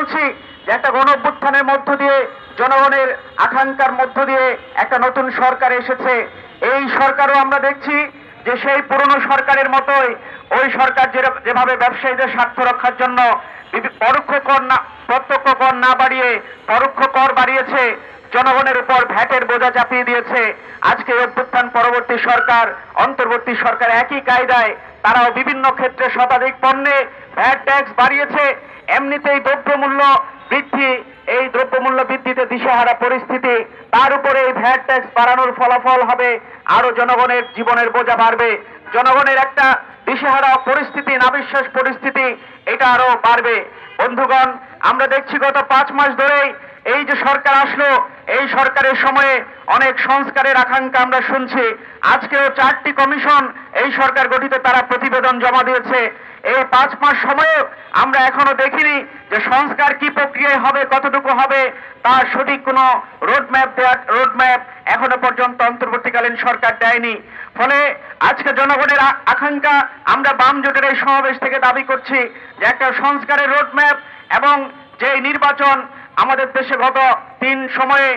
বলছি যে একটা গণঅভ্যুত্থানের মধ্য দিয়ে জনগণের আকাঙ্ক্ষার মধ্য দিয়ে একটা নতুন সরকার এসেছে। এই সরকারও আমরা দেখছি যে সেই পুরনো সরকারের মতোই ওই সরকার যেভাবে ব্যবসায়ীদের স্বার্থ রক্ষার জন্য পরোক্ষ কর না প্রত্যক্ষ কর না বাড়িয়ে পরোক্ষ কর বাড়িয়েছে, জনগণের উপর ভ্যাটের বোঝা চাপিয়ে দিয়েছে। আজকে অভ্যুত্থান পরবর্তী সরকার, অন্তর্বর্তী সরকার একই কায়দায় তারাও বিভিন্ন ক্ষেত্রে শতাধিক পণ্যে ভ্যাট ট্যাক্স বাড়িয়েছে। এমনিতেই দ্রব্যমূল্য বৃদ্ধি, এই দ্রব্যমূল্য বৃদ্ধিতে দিশেহারা পরিস্থিতি, তার উপরে এই ভ্যাট ট্যাক্স বাড়ানোর ফলাফল হবে আরো জনগণের জীবনের বোঝা বাড়বে, জনগণের একটা দিশেহারা পরিস্থিতি, নাবিশ্বাস পরিস্থিতি, এটা আরো বাড়বে। বন্ধুগণ, আমরা দেখছি গত 5 মাস ধরেই এই যে সরকার আসলো, এই সরকারের সময়ে অনেক সংস্কারের আকাঙ্ক্ষা আমরা শুনছি। আজকেও 4টি কমিশন এই সরকার গঠিত তারা প্রতিবেদন জমা দিয়েছে। এই 5 মাস সময়ে আমরা এখনো দেখিনি যে সংস্কার কি প্রক্রিয়ায় হবে, কতটুকু হবে, তার সঠিক কোনো রোডম্যাপ এখনো পর্যন্ত অন্তর্বর্তীকালীন সরকার দেয়নি। ফলে আজকে জনগণের আকাঙ্ক্ষা, আমরা বাম জোটের এই সমাবেশ থেকে দাবি করছি যে একটা সংস্কারের রোডম্যাপ এবং যে নির্বাচন আমাদের দেশে গত 3 সময়ে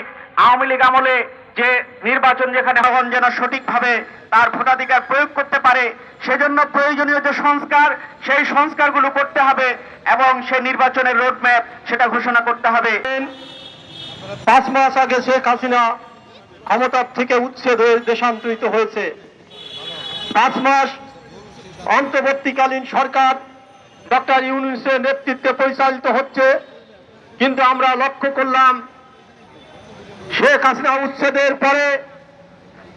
আওয়ামী লীগ আমলে যে নির্বাচন, যেখানে জনগণ যেন সঠিকভাবে তার ভোটাধিকার প্রয়োগ করতে পারে, সেজন্য প্রয়োজনীয় যে সংস্কার, সেই সংস্কারগুলো করতে হবে এবং সেই নির্বাচনের রোডম্যাপ সেটা ঘোষণা করতে হবে। 5 মাস আগে শেখ হাসিনা ক্ষমতার থেকে উচ্ছেদ হয়ে দেশান্তরিত হয়েছে। 5 মাস অন্তর্বর্তীকালীন সরকার ডক্টর ইউনূসের নেতৃত্বে পরিচালিত হচ্ছে, কিন্তু আমরা লক্ষ্য করলাম শেখ হাসিনা উচ্ছেদের পরে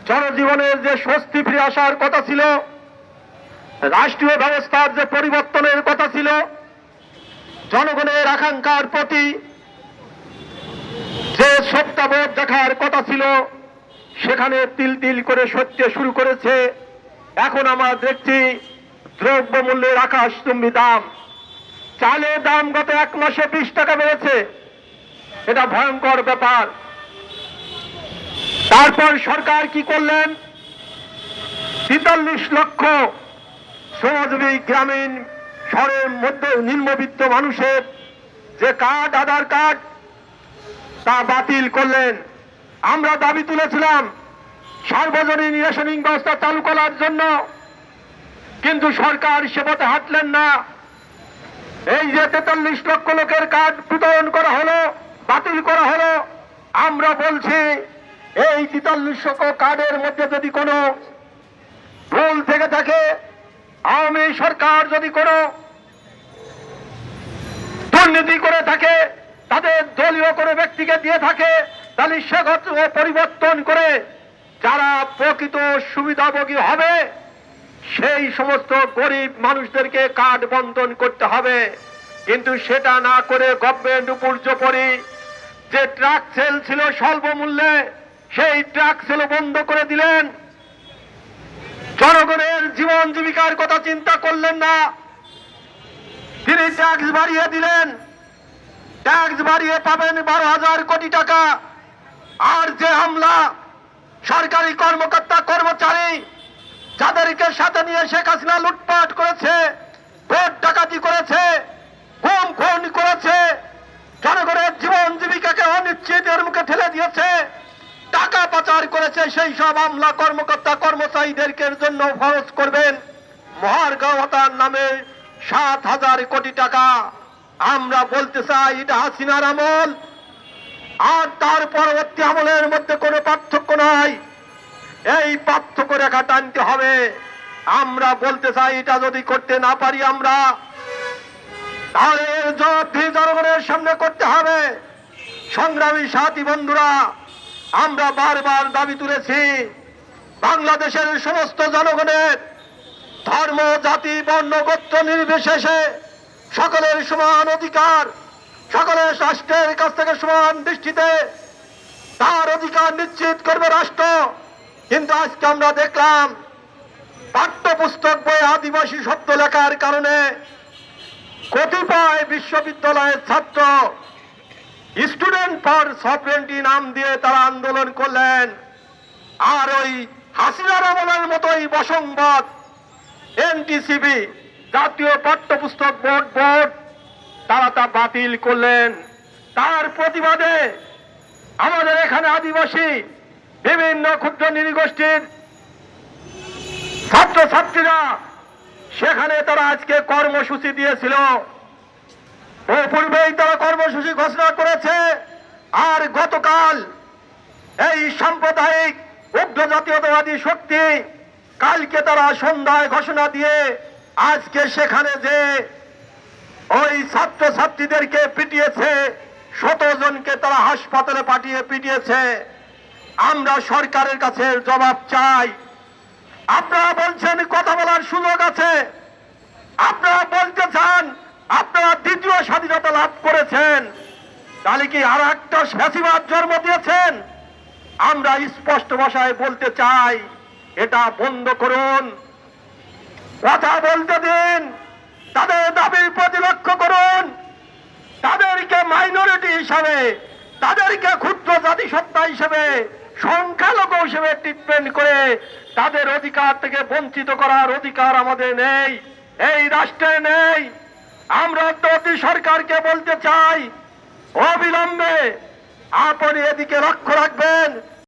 জনজীবনের যে স্বস্তি ফিরে আসার কথা ছিল, রাষ্ট্রীয় ব্যবস্থার যে পরিবর্তনের কথা ছিল, জনগণের আকাঙ্ক্ষার প্রতি যে শ্রদ্ধাবোধ দেখার কথা ছিল, সেখানে তিল তিল করে সরতে শুরু করেছে। এখন আমরা দেখছি দ্রব্যমূল্যের আকাশচুম্বী দাম, চালের দাম গত 1 মাসে 20 টাকা বেড়েছে, এটা ভয়ঙ্কর ব্যাপার। তারপর সরকার কি করলেন? 43 লক্ষ শ্রমজীবী গ্রামীণ শহরের মধ্যে নিম্নবিত্ত মানুষের যে কার্ড, আধার কার্ড, তা বাতিল করলেন। আমরা দাবি তুলেছিলাম সার্বজনীন রেশনিং ব্যবস্থা চালু করার জন্য, কিন্তু সরকার সে পথে হাঁটলেন না। এই যে 43 লক্ষ লোকের কার্ড বিতরণ করা হলো, বাতিল করা হলো, আমরা বলছি এই 43 লক্ষ কার্ডের মধ্যে যদি কোনো ভুল থেকে থাকে, আওয়ামী সরকার যদি কোনো দুর্নীতি করে থাকে, তাদের দলীয় কোনো ব্যক্তিকে দিয়ে থাকে, তাহলে সেগুলো পরিবর্তন করে যারা প্রকৃত সুবিধাভোগী হবে সেই সমস্ত গরিব মানুষদেরকে কার্ড বন্টন করতে হবে। কিন্তু সেটা না করে গভর্নমেন্ট উপর্যুপরি যে ট্রাক সেল ছিল স্বল্প মূল্যে, সেই ট্রাক সেল বন্ধ করে দিলেন। জনগণের জীবন জীবিকার কথা চিন্তা করলেন না, তিনি ট্যাক্স বাড়িয়ে দিলেন। ট্যাক্স বাড়িয়ে পাবেন 12,000 কোটি টাকা। আর যে হামলা সরকারি কর্মকর্তা কর্মচারী যাদেরকে সাথে নিয়ে শেখ হাসিনা লুটপাট করেছে, ভোট ডাকাতি করেছে, গুম খুন করেছে, জনগণের জীবন জীবিকাকে অনিশ্চিতের মুখে ঠেলে দিয়েছে, টাকা পাচার করেছে, সেই সব আমলা কর্মকর্তা কর্মচারীদেরকে জন্য খরচ করবেন মহার্ঘ ভাতার নামে 7,000 কোটি টাকা। আমরা বলতে চাই এটা হাসিনার আমল আর তার পরবর্তী আমলের মধ্যে কোনো পার্থক্য নাই। এই পার্থক্য রেখা টানতে হবে। আমরা বলতে চাই এটা যদি করতে না পারি আমরা, তাহলে জবাবদিহি জনগণের সামনে করতে হবে। সংগ্রামী সাথী বন্ধুরা, আমরা বারবার দাবি তুলেছি বাংলাদেশের সমস্ত জনগণের ধর্ম, জাতি, বর্ণ, গোত্র নির্বিশেষে সকলের সমান অধিকার, সকলের রাষ্ট্রের কাছ থেকে সমান দৃষ্টিতে তার অধিকার নিশ্চিত করবে রাষ্ট্র। কিন্তু আজকে আমরা দেখলাম পাঠ্যপুস্তক বইয়ে আদিবাসী শব্দ লেখার কারণে কতিপয় বিশ্ববিদ্যালয়ের ছাত্র স্টুডেন্ট ফর সভরেন্টি নাম দিয়ে তারা আন্দোলন করলেন। আর ওই হাসিনার আমলের মতোই বসংবাদ এনটিসিবি, জাতীয় পাঠ্যপুস্তক বোর্ড, তারা তা বাতিল করলেন। তার প্রতিবাদে আমাদের এখানে আদিবাসী বিভিন্ন ক্ষুদ্র নৃগোষ্ঠীর ছাত্রছাত্রীরা সেখানে তারা আজকে কর্মসূচি দিয়েছিল। ও পূর্বেই তারা কর্মসূচি ঘোষণা করেছে। আর গতকাল এই সাম্প্রদায়িক উগ্র জাতীয়তাবাদী শক্তি কালকে তারা সন্ধ্যায় ঘোষণা দিয়ে আজকে সেখানে যে ওই ছাত্রছাত্রীদেরকে পিটিয়েছে, ১৭ জনকে তারা হাসপাতালে পাঠিয়ে পিটিয়েছে। আমরা সরকারের কাছে জবাব চাই। আপনারা বলছেন কথা বলার সুযোগ আছে, আপনারা বলতে চান আপনারা দ্বিতীয় স্বাধীনতা লাভ করেছেন, তাহলে কি আর একটা ফ্যাসিবাদ জন্ম দিয়েছেন? আমরা স্পষ্ট ভাষায় বলতে চাই, এটা বন্ধ করুন। কথা বলতে দিন, তাদের দাবির প্রতি লক্ষ্য করুন। তাদেরকে মাইনরিটি হিসাবে, তাদেরকে ক্ষুদ্র জাতিসত্তা হিসেবে, সংখ্যালঘু হিসেবে ট্রিটমেন্ট করে তাদের অধিকার থেকে বঞ্চিত করার অধিকার আমাদের নেই, এই রাষ্ট্রে নেই। আমরা অন্তর্বর্তী সরকারকে বলতে চাই, অবিলম্বে আপনি এদিকে লক্ষ্য রাখবেন।